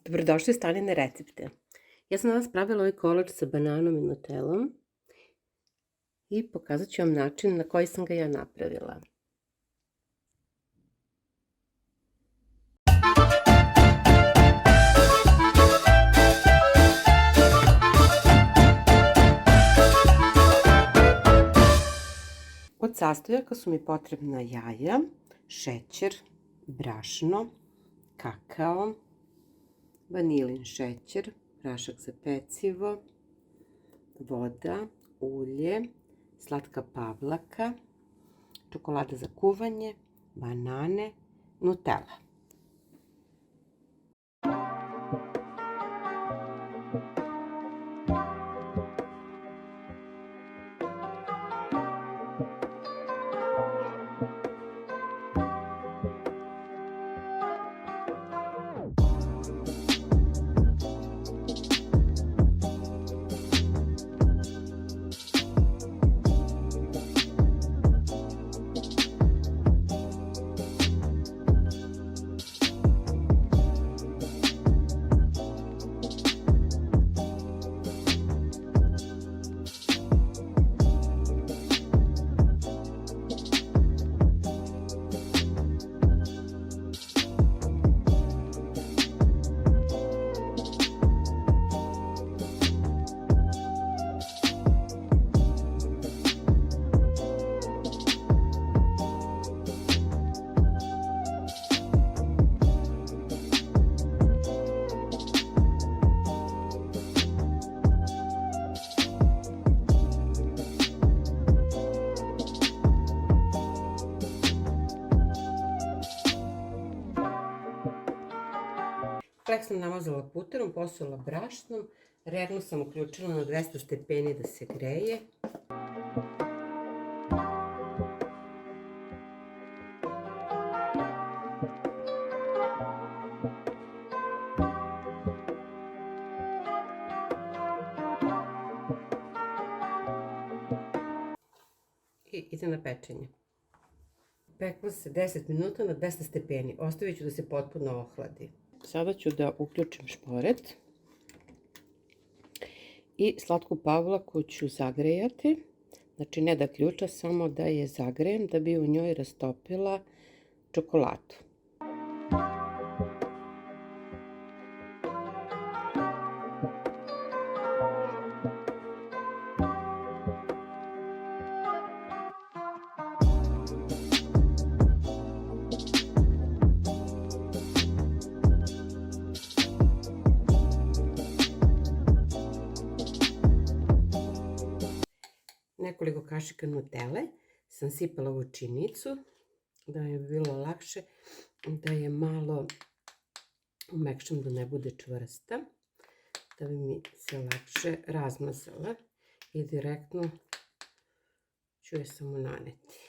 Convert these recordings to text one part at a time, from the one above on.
Dobrodošli u Stanine recepte. Ja sam danas pravila ovaj kolač sa bananom i nutellom i pokazat ću vam način na koji sam ga ja napravila. Od sastojaka su mi potrebna jaja, šećer, brašno, kakao, vanilin šećer, prašak za pecivo, voda, ulje, slatka pavlaka, čokolada za kuvanje, banane, nutella. Flek sam namazala puterom, posula brašnom, rernu sam uključila na 200 stepeni da se greje. I ide na pečenje. Pekla se 10 minuta na 200 stepeni, ostavit ću da se potpuno ohladi. Sada ću da uključim šporet i slatku pavlaku ću zagrejati, znači ne da ključa, samo da je zagrejem da bi u njoj rastopila čokoladu. Nekoliko kašika nutele sam sipala u činicu da je bilo lakše, da je malo umekšam da ne bude čvrsta, da bi mi se lakše razmazala i direktno ću je samo naneti.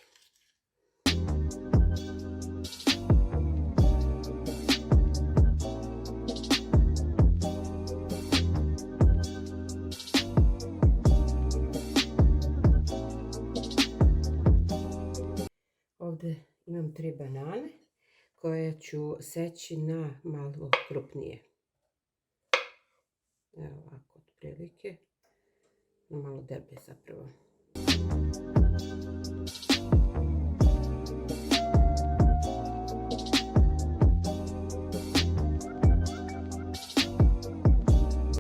Ovdje imam 3 banane koje ću seći na malo krupnije. Evo ovako otprilike, na malo deblje zapravo.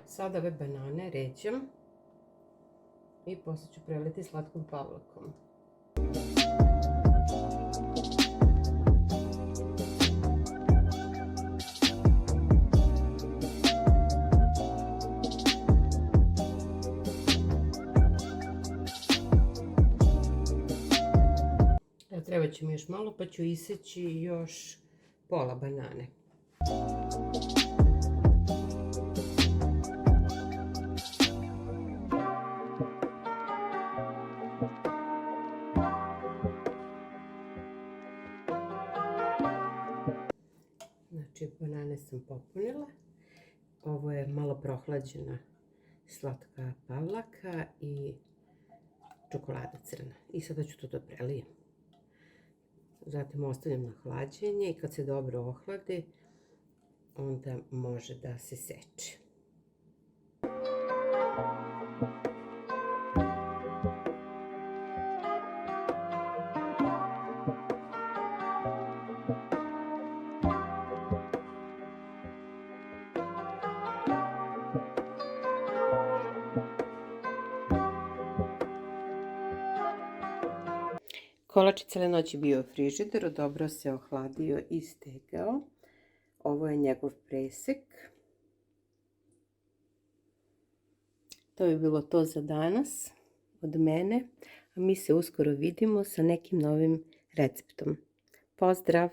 Sada ove banane ređam i poslije ću preliti slatkom pavlakom. Treba će mi još malo pa ću iseći još pola banane. Znači banane sam popunila. Ovo je malo prohlađena slatka pavlaka i čokolada crna. I sada ću to da prelijem. Zatim ostavljam na hlađenje i kad se dobro ohladi, onda može da se seče. Kolač je cijele noći bio u frižideru, dobro se ohladio i stegao. Ovo je njegov presek. To bi bilo to za danas od mene, a mi se uskoro vidimo sa nekim novim receptom. Pozdrav!